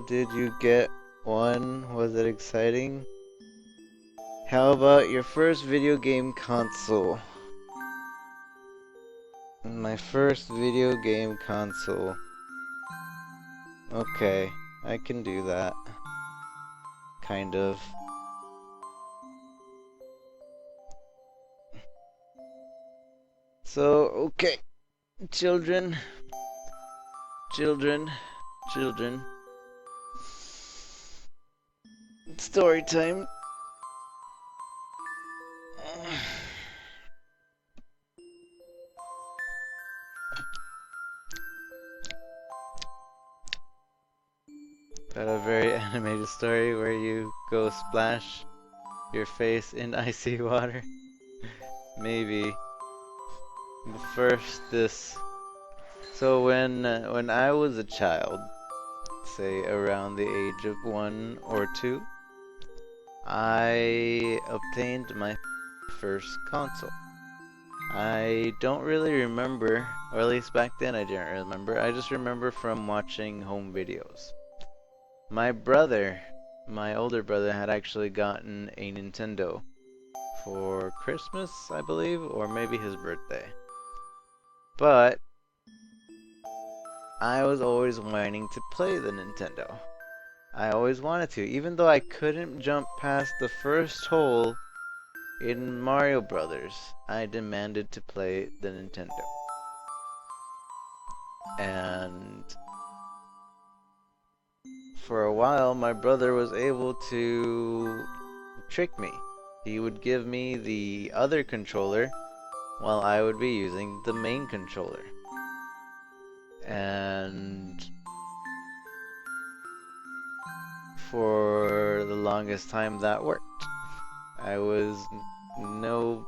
Did you get one? Was it exciting? How about your first video game console? My first video game console. Okay, I can do that. Kind of. So, okay. Children. Children. Children. Story time. Got a very animated story where you go splash your face in icy water. Maybe. But first, this. So when I was a child, say around the age of 1 or 2, I obtained my first console. I don't really remember, or at least back then I didn't remember. I just remember from watching home videos. My brother, my older brother, had actually gotten a Nintendo for Christmas, I believe, or maybe his birthday. But I was always wanting to play the Nintendo. I always wanted to, even though I couldn't jump past the first hole in Mario Brothers. I demanded to play the Nintendo. And for a while, my brother was able to trick me. He would give me the other controller while I would be using the main controller. And for the longest time that worked. I was none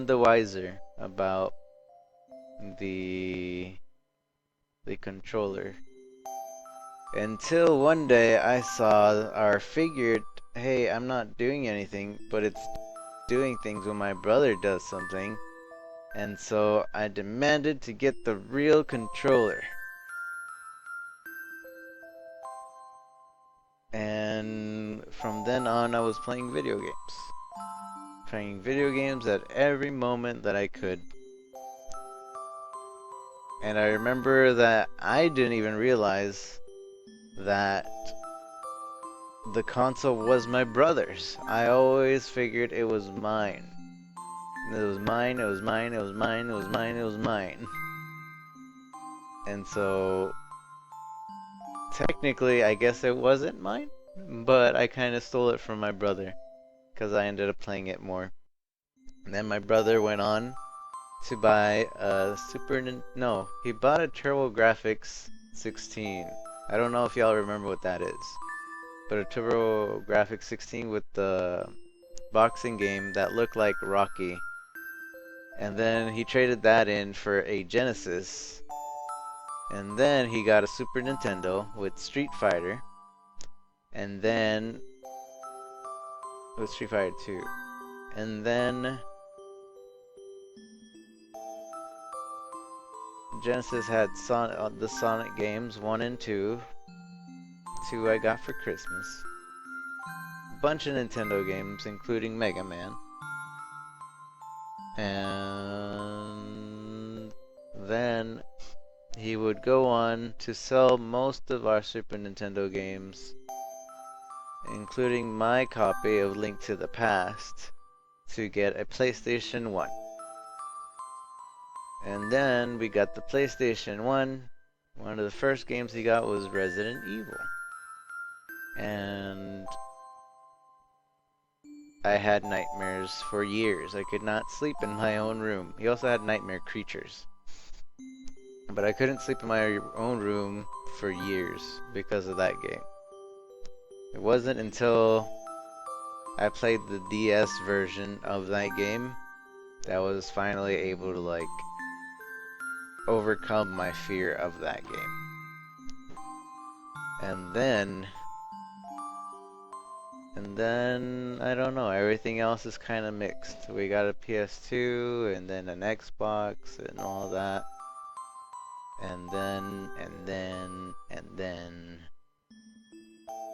the wiser about the controller. Until one day I saw or figured, hey, I'm not doing anything, but it's doing things when my brother does something. And so I demanded to get the real controller. And from then on I was playing video games. Playing video games at every moment that I could. And I remember that I didn't even realize that the console was my brother's. I always figured it was mine. It was mine, it was mine, it was mine, it was mine, it was mine. And so, technically, I guess it wasn't mine, but I kind of stole it from my brother, because I ended up playing it more. And then my brother went on to buy a no, he bought a TurboGrafx 16. I don't know if y'all remember what that is, but a TurboGrafx 16 with the boxing game that looked like Rocky. And then he traded that in for a Genesis. And then he got a Super Nintendo with Street Fighter. And then with Street Fighter 2. And then Genesis had the Sonic games 1 and 2. 2 I got for Christmas. A bunch of Nintendo games, including Mega Man. And then he would go on to sell most of our Super Nintendo games, including my copy of Link to the Past, to get a PlayStation 1. And then we got the PlayStation 1. One of the first games he got was Resident Evil. And I had nightmares for years. I could not sleep in my own room. He also had Nightmare Creatures. But I couldn't sleep in my own room for years because of that game. It wasn't until I played the DS version of that game that I was finally able to overcome my fear of that game. And then I don't know, everything else is kind of mixed. We got a PS2 and then an Xbox and all that. And then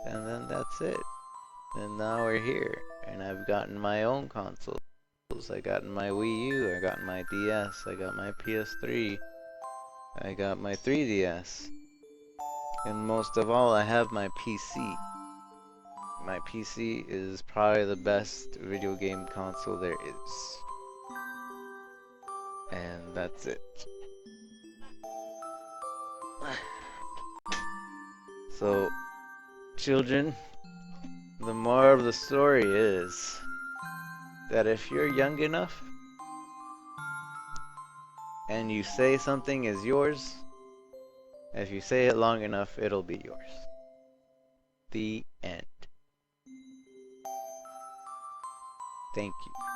and then that's it. And now we're here, and I've gotten my own consoles. I got my Wii U, I got my DS, I got my PS3, I got my 3DS, and most of all, I have my PC. My PC is probably the best video game console there is. And that's it. So, children, the moral of the story is that if you're young enough and you say something is yours, if you say it long enough, it'll be yours. The end. Thank you.